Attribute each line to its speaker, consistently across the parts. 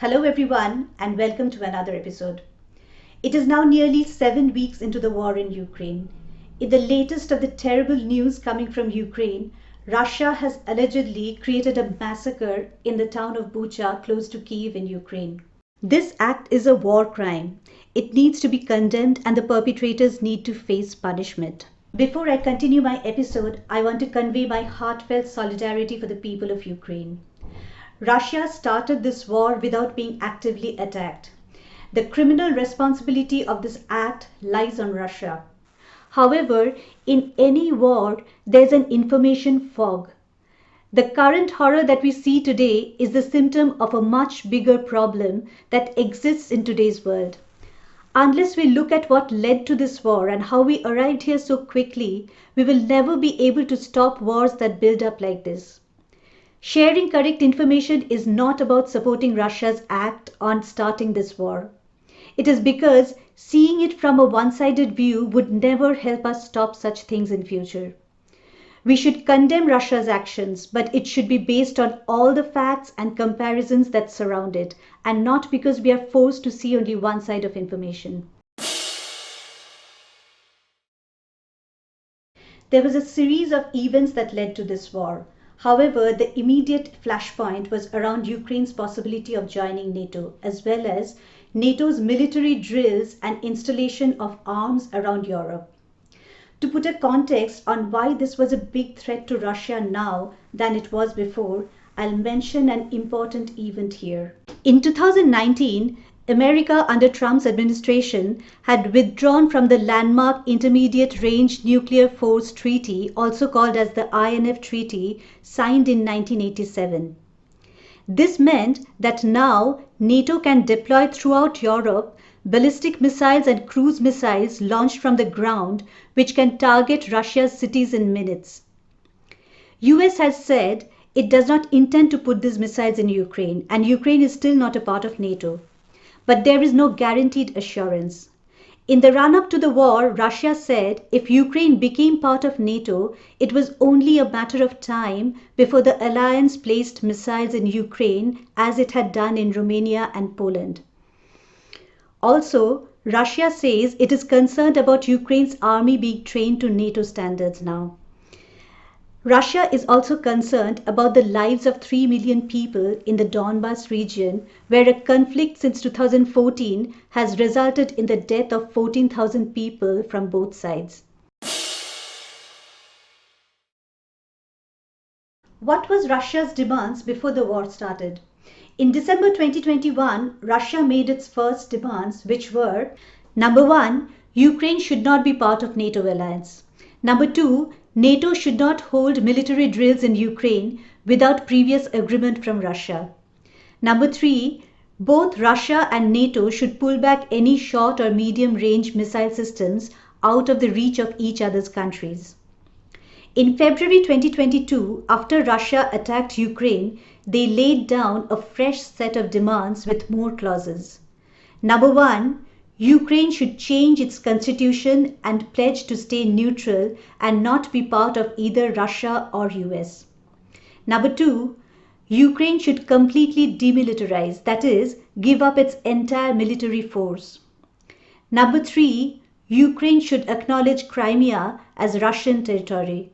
Speaker 1: Hello, everyone, and welcome to another episode. It is now nearly 7 weeks into the war in Ukraine. In the latest of the terrible news coming from Ukraine, Russia has allegedly created a massacre in the town of Bucha, close to Kyiv in Ukraine. This act is a war crime. It needs to be condemned, and the perpetrators need to face punishment. Before I continue my episode, I want to convey my heartfelt solidarity for the people of Ukraine. Russia started this war without being actively attacked. The criminal responsibility of this act lies on Russia. However, in any war, there's an information fog. The current horror that we see today is the symptom of a much bigger problem that exists in today's world. Unless we look at what led to this war and how we arrived here so quickly, we will never be able to stop wars that build up like this. Sharing correct information is not about supporting Russia's act on starting this war. It is because seeing it from a one-sided view would never help us stop such things in future. We should condemn Russia's actions, but it should be based on all the facts and comparisons that surround it, and not because we are forced to see only one side of information. There was a series of events that led to this war. However, the immediate flashpoint was around Ukraine's possibility of joining NATO, as well as NATO's military drills and installation of arms around Europe. To put a context on why this was a big threat to Russia now than it was before, I'll mention an important event here. In 2019, America under Trump's administration had withdrawn from the landmark Intermediate Range Nuclear Force Treaty, also called as the INF Treaty, signed in 1987. This meant that now NATO can deploy throughout Europe ballistic missiles and cruise missiles launched from the ground, which can target Russia's cities in minutes. US has said it does not intend to put these missiles in Ukraine, and Ukraine is still not a part of NATO. But there is no guaranteed assurance. In the run-up to the war, Russia said if Ukraine became part of NATO, it was only a matter of time before the alliance placed missiles in Ukraine, as it had done in Romania and Poland. Also, Russia says it is concerned about Ukraine's army being trained to NATO standards now. Russia is also concerned about the lives of 3 million people in the Donbas region, where a conflict since 2014 has resulted in the death of 14,000 people from both sides. What was Russia's demands before the war started? In December 2021, Russia made its first demands, which were: number 1, Ukraine should not be part of NATO alliance. Number 2, NATO should not hold military drills in Ukraine without previous agreement from Russia. Number 3, both Russia and NATO should pull back any short or medium range missile systems out of the reach of each other's countries. In February 2022, after Russia attacked Ukraine, they laid down a fresh set of demands with more clauses. Number 1, Ukraine should change its constitution and pledge to stay neutral and not be part of either Russia or US. Number 2, Ukraine should completely demilitarize, that is, give up its entire military force. Number 3, Ukraine should acknowledge Crimea as Russian territory.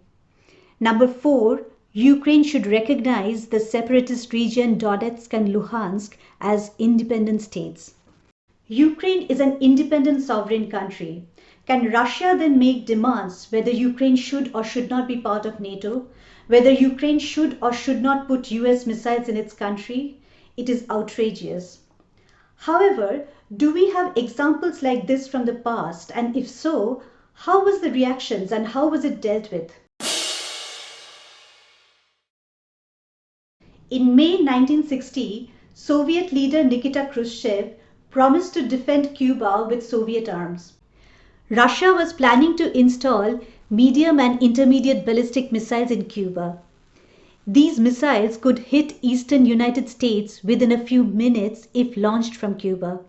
Speaker 1: Number 4, Ukraine should recognize the separatist region Donetsk and Luhansk as independent states. Ukraine is an independent sovereign country. Can Russia then make demands whether Ukraine should or should not be part of NATO? Whether Ukraine should or should not put US missiles in its country? It is outrageous. However, do we have examples like this from the past? And if so, how was the reactions and how was it dealt with? In May 1960, Soviet leader Nikita Khrushchev promised to defend Cuba with Soviet arms. Russia was planning to install medium and intermediate ballistic missiles in Cuba. These missiles could hit eastern United States within a few minutes if launched from Cuba.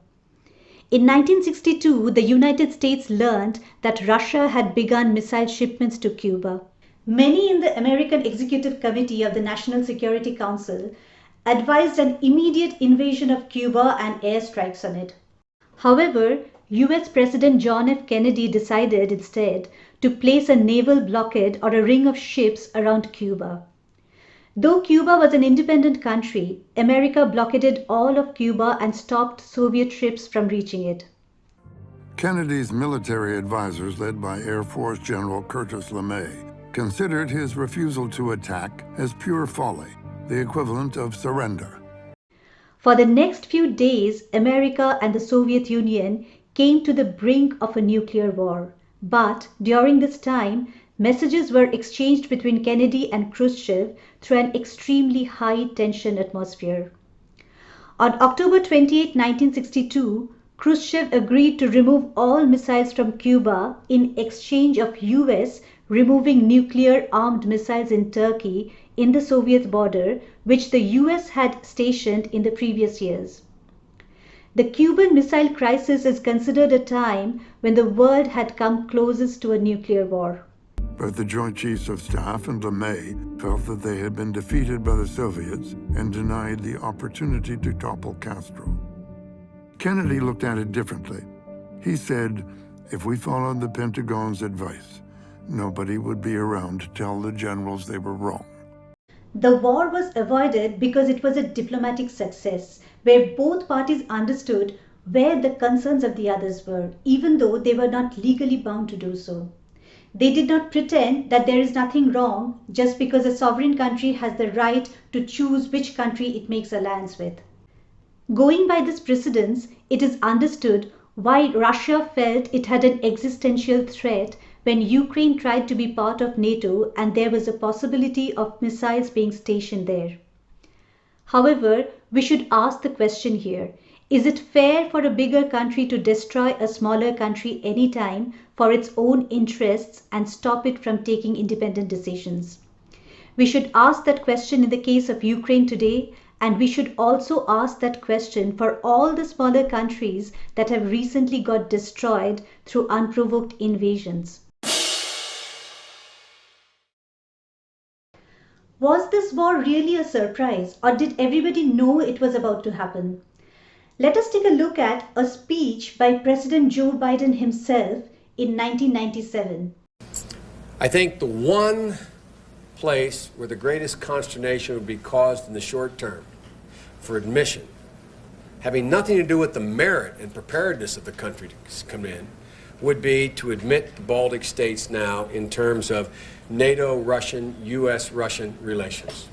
Speaker 1: In 1962, the United States learned that Russia had begun missile shipments to Cuba. Many in the American Executive Committee of the National Security Council advised an immediate invasion of Cuba and airstrikes on it. However, US President John F. Kennedy decided instead to place a naval blockade or a ring of ships around Cuba. Though Cuba was an independent country, America blockaded all of Cuba and stopped Soviet ships from reaching it.
Speaker 2: Kennedy's military advisors, led by Air Force General Curtis LeMay, considered his refusal to attack as pure folly, the equivalent of surrender.
Speaker 1: For the next few days, America and the Soviet Union came to the brink of a nuclear war. But during this time, messages were exchanged between Kennedy and Khrushchev through an extremely high tension atmosphere. On October 28, 1962, Khrushchev agreed to remove all missiles from Cuba in exchange of US removing nuclear-armed missiles in Turkey in the Soviet border, which the US had stationed in the previous years. The Cuban Missile Crisis is considered a time when the world had come closest to a nuclear war.
Speaker 2: But the Joint Chiefs of Staff and LeMay felt that they had been defeated by the Soviets and denied the opportunity to topple Castro. Kennedy looked at it differently. He said, if we followed the Pentagon's advice, nobody would be around to tell the generals they were wrong.
Speaker 1: The war was avoided because it was a diplomatic success, where both parties understood where the concerns of the others were, even though they were not legally bound to do so. They did not pretend that there is nothing wrong just because a sovereign country has the right to choose which country it makes alliance with. Going by this precedence, it is understood why Russia felt it had an existential threat when Ukraine tried to be part of NATO and there was a possibility of missiles being stationed there. However, we should ask the question here, is it fair for a bigger country to destroy a smaller country anytime for its own interests and stop it from taking independent decisions? We should ask that question in the case of Ukraine today, and we should also ask that question for all the smaller countries that have recently got destroyed through unprovoked invasions. Was this war really a surprise, or did everybody know it was about to happen? Let us take a look at a speech by President Joe Biden himself in 1997.
Speaker 3: I think the one place where the greatest consternation would be caused in the short term for admission, having nothing to do with the merit and preparedness of the country to come in, would be to admit the Baltic states now in terms of NATO-Russian, US-Russian relations.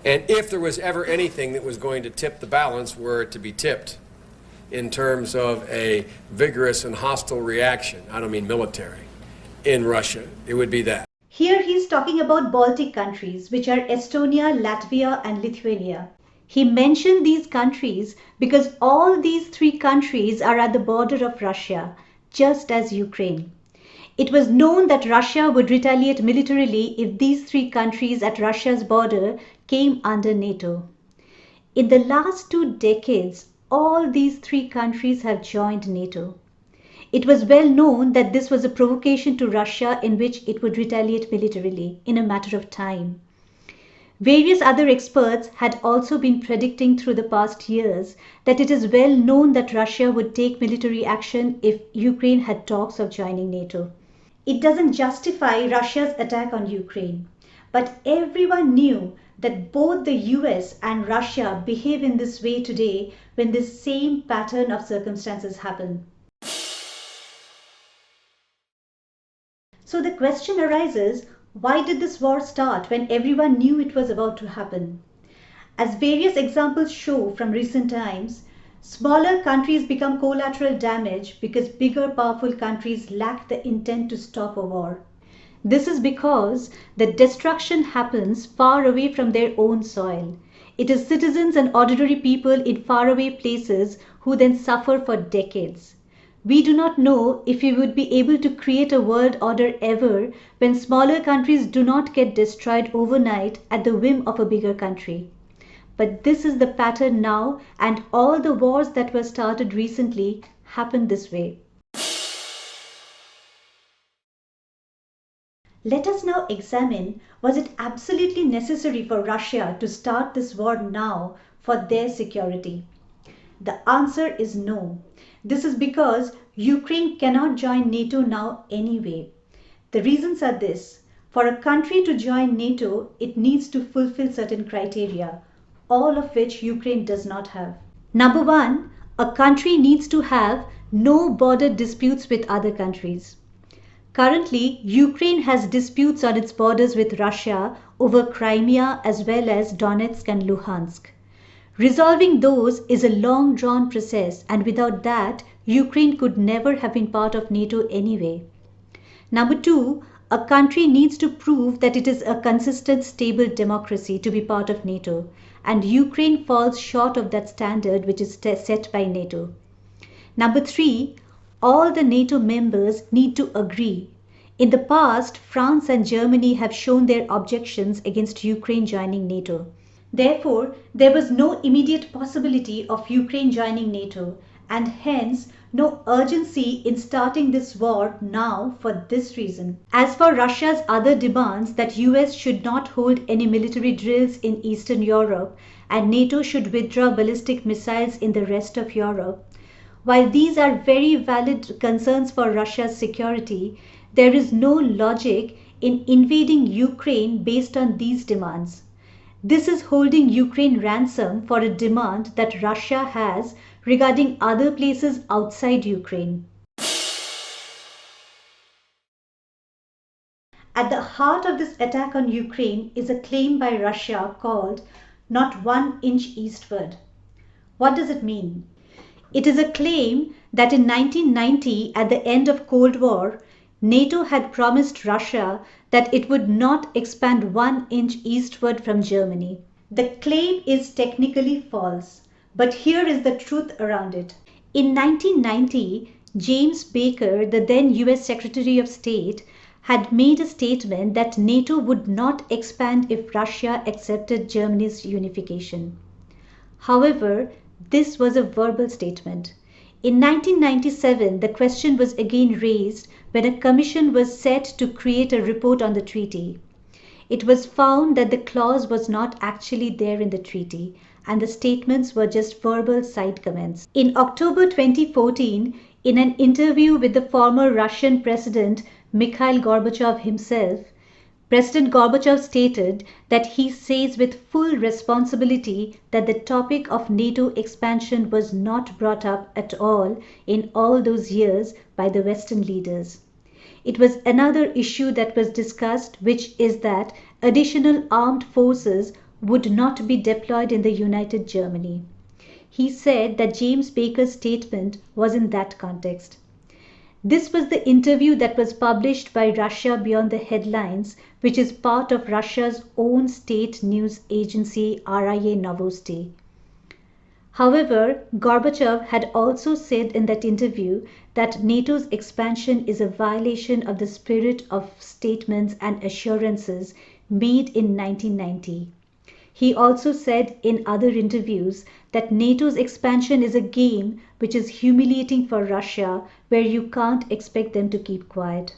Speaker 3: And if there was ever anything that was going to tip the balance, were it to be tipped in terms of a vigorous and hostile reaction, I don't mean military, in Russia, it would be that.
Speaker 1: Here he's talking about Baltic countries, which are Estonia, Latvia, and Lithuania. He mentioned these countries because all these three countries are at the border of Russia, just as Ukraine. It was known that Russia would retaliate militarily if these three countries at Russia's border came under NATO. In the last 2 decades, all these three countries have joined NATO. It was well known that this was a provocation to Russia in which it would retaliate militarily in a matter of time. Various other experts had also been predicting through the past years that it is well known that Russia would take military action if Ukraine had talks of joining NATO. It doesn't justify Russia's attack on Ukraine, but everyone knew that both the US and Russia behave in this way today when this same pattern of circumstances happen. So the question arises, why did this war start when everyone knew it was about to happen? As various examples show from recent times, smaller countries become collateral damage because bigger powerful countries lack the intent to stop a war. This is because the destruction happens far away from their own soil. It is citizens and ordinary people in faraway places who then suffer for decades. We do not know if we would be able to create a world order ever when smaller countries do not get destroyed overnight at the whim of a bigger country. But this is the pattern now, and all the wars that were started recently happened this way. Let us now examine, was it absolutely necessary for Russia to start this war now for their security? The answer is no. This is because Ukraine cannot join NATO now anyway. The reasons are this. For a country to join NATO, it needs to fulfill certain criteria, all of which Ukraine does not have. Number one, a country needs to have no border disputes with other countries. Currently, Ukraine has disputes on its borders with Russia over Crimea as well as Donetsk and Luhansk. Resolving those is a long drawn process, and without that, Ukraine could never have been part of NATO anyway. Number two, a country needs to prove that it is a consistent, stable democracy to be part of NATO, and Ukraine falls short of that standard which is set by NATO. Number three, all the NATO members need to agree. In the past, France and Germany have shown their objections against Ukraine joining NATO. Therefore, there was no immediate possibility of Ukraine joining NATO, and hence no urgency in starting this war now for this reason. As for Russia's other demands that US should not hold any military drills in Eastern Europe and NATO should withdraw ballistic missiles in the rest of Europe, while these are very valid concerns for Russia's security, there is no logic in invading Ukraine based on these demands. This is holding Ukraine ransom for a demand that Russia has regarding other places outside Ukraine. At the heart of this attack on Ukraine is a claim by Russia called "not 1 inch eastward." What does it mean? It is a claim that in 1990, at the end of Cold War, NATO had promised Russia that it would not expand 1 inch eastward from Germany. The claim is technically false, but here is the truth around it. In 1990, James Baker, the then US Secretary of State, had made a statement that NATO would not expand if Russia accepted Germany's unification. However, this was a verbal statement. In 1997, the question was again raised when a commission was set to create a report on the treaty. It was found that the clause was not actually there in the treaty, and the statements were just verbal side comments. In October 2014, in an interview with the former Russian President Mikhail Gorbachev himself, President Gorbachev stated that he says with full responsibility that the topic of NATO expansion was not brought up at all in all those years by the Western leaders. It was another issue that was discussed, which is that additional armed forces would not be deployed in the United Germany. He said that James Baker's statement was in that context. This was the interview that was published by Russia Beyond the Headlines, which is part of Russia's own state news agency RIA Novosti. However, Gorbachev had also said in that interview that NATO's expansion is a violation of the spirit of statements and assurances made in 1990. He also said in other interviews that NATO's expansion is a game which is humiliating for Russia, where you can't expect them to keep quiet.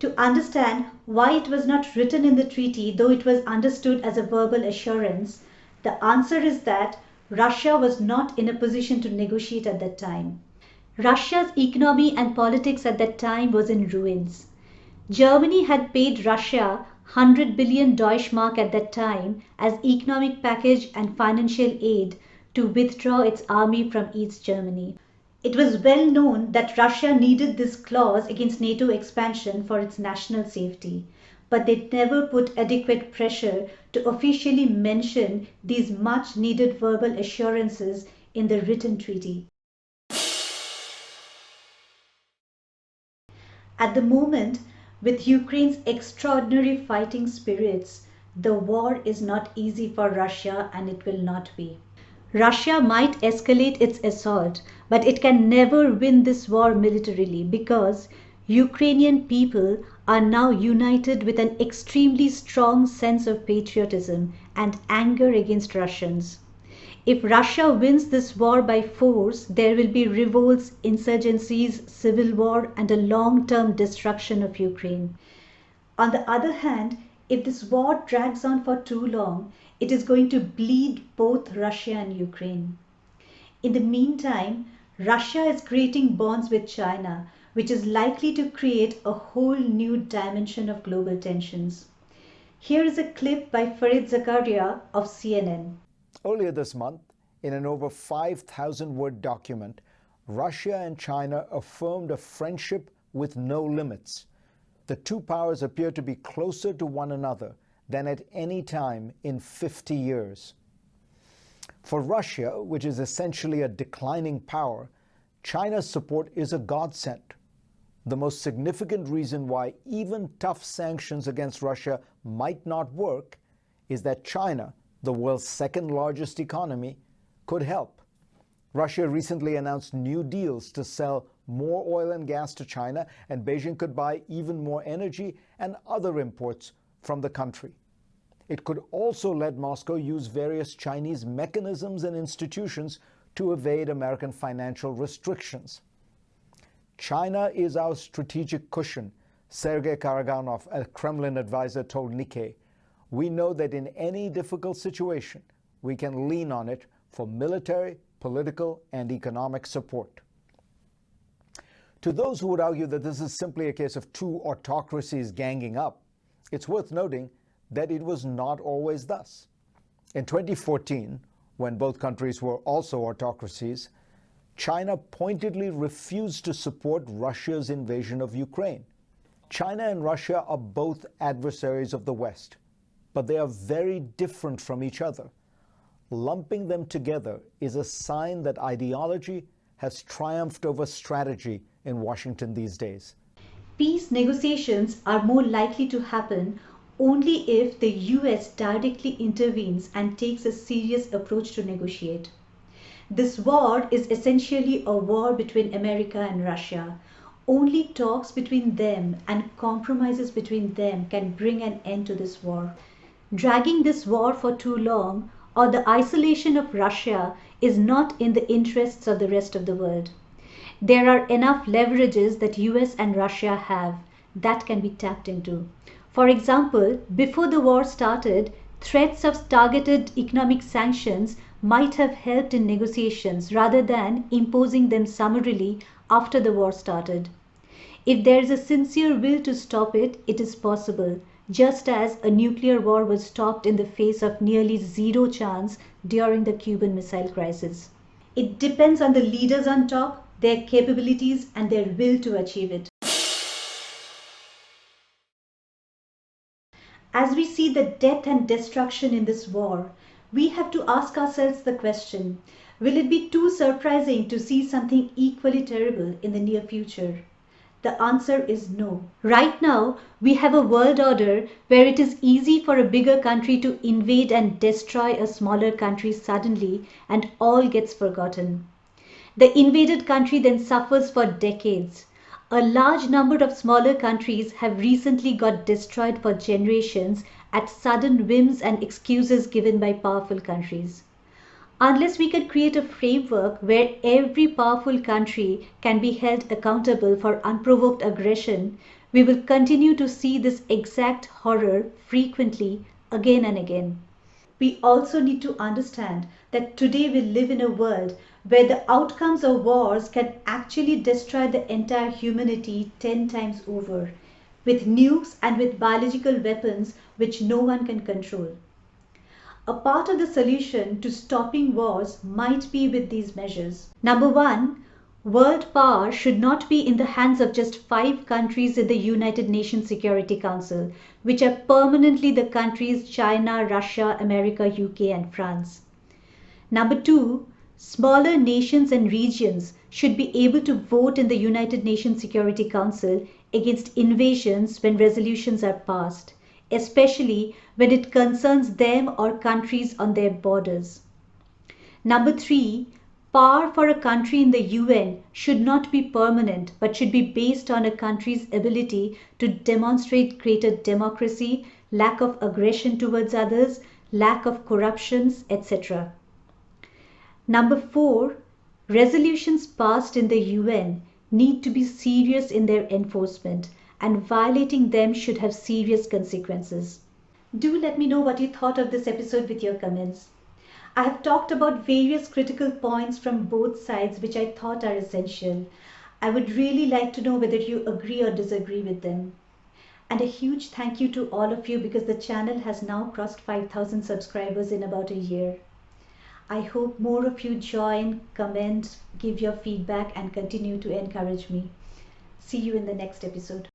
Speaker 1: To understand why it was not written in the treaty, though it was understood as a verbal assurance, the answer is that Russia was not in a position to negotiate at that time. Russia's economy and politics at that time was in ruins. Germany had paid Russia 100 billion Deutschmark at that time as economic package and financial aid to withdraw its army from East Germany. It was well known that Russia needed this clause against NATO expansion for its national safety, but they never put adequate pressure to officially mention these much needed verbal assurances in the written treaty. At the moment, with Ukraine's extraordinary fighting spirits, the war is not easy for Russia, and it will not be. Russia might escalate its assault, but it can never win this war militarily because Ukrainian people are now united with an extremely strong sense of patriotism and anger against Russians. If Russia wins this war by force, there will be revolts, insurgencies, civil war, and a long-term destruction of Ukraine. On the other hand, if this war drags on for too long, it is going to bleed both Russia and Ukraine. In the meantime, Russia is creating bonds with China, which is likely to create a whole new dimension of global tensions. Here is a clip by Farid Zakaria of CNN.
Speaker 4: Earlier this month, in an over 5,000-word document, Russia and China affirmed a friendship with no limits. The two powers appear to be closer to one another than at any time in 50 years. For Russia, which is essentially a declining power, China's support is a godsend. The most significant reason why even tough sanctions against Russia might not work is that China, the world's second-largest economy, could help. Russia recently announced new deals to sell more oil and gas to China, and Beijing could buy even more energy and other imports from the country. It could also let Moscow use various Chinese mechanisms and institutions to evade American financial restrictions. China is our strategic cushion, Sergei Karaganov, a Kremlin advisor, told Nikkei. We know that in any difficult situation, we can lean on it for military, political, and economic support. To those who would argue that this is simply a case of two autocracies ganging up, it's worth noting that it was not always thus. In 2014, when both countries were also autocracies, China pointedly refused to support Russia's invasion of Ukraine. China and Russia are both adversaries of the West, but they are very different from each other. Lumping them together is a sign that ideology has triumphed over strategy in Washington these days.
Speaker 1: Peace negotiations are more likely to happen only if the US directly intervenes and takes a serious approach to negotiate. This war is essentially a war between America and Russia. Only talks between them and compromises between them can bring an end to this war. Dragging this war for too long, or the isolation of Russia, is not in the interests of the rest of the world. There are enough leverages that US and Russia have that can be tapped into. For example, before the war started, threats of targeted economic sanctions might have helped in negotiations rather than imposing them summarily after the war started. If there is a sincere will to stop it, it is possible, just as a nuclear war was stopped in the face of nearly zero chance during the Cuban Missile Crisis. It depends on the leaders on top, their capabilities, and their will to achieve it. As we see the death and destruction in this war, we have to ask ourselves the question, will it be too surprising to see something equally terrible in the near future? The answer is no. Right now, we have a world order where it is easy for a bigger country to invade and destroy a smaller country suddenly, and all gets forgotten. The invaded country then suffers for decades. A large number of smaller countries have recently got destroyed for generations at sudden whims and excuses given by powerful countries. Unless we can create a framework where every powerful country can be held accountable for unprovoked aggression, we will continue to see this exact horror frequently again and again. We also need to understand that today we live in a world where the outcomes of wars can actually destroy the entire humanity 10 times over, with nukes and with biological weapons which no one can control. A part of the solution to stopping wars might be with these measures. Number one, world power should not be in the hands of just 5 countries in the United Nations Security Council, which are permanently the countries China, Russia, America, UK, and France. Number two, smaller nations and regions should be able to vote in the United Nations Security Council against invasions when resolutions are passed, especially when it concerns them or countries on their borders. Number three, power for a country in the UN should not be permanent but should be based on a country's ability to demonstrate greater democracy, lack of aggression towards others, lack of corruptions, etc. Number four, resolutions passed in the UN need to be serious in their enforcement, and violating them should have serious consequences. Do let me know what you thought of this episode with your comments. I have talked about various critical points from both sides which I thought are essential. I would really like to know whether you agree or disagree with them. And a huge thank you to all of you because the channel has now crossed 5,000 subscribers in about a year. I hope more of you join, comment, give your feedback and continue to encourage me. See you in the next episode.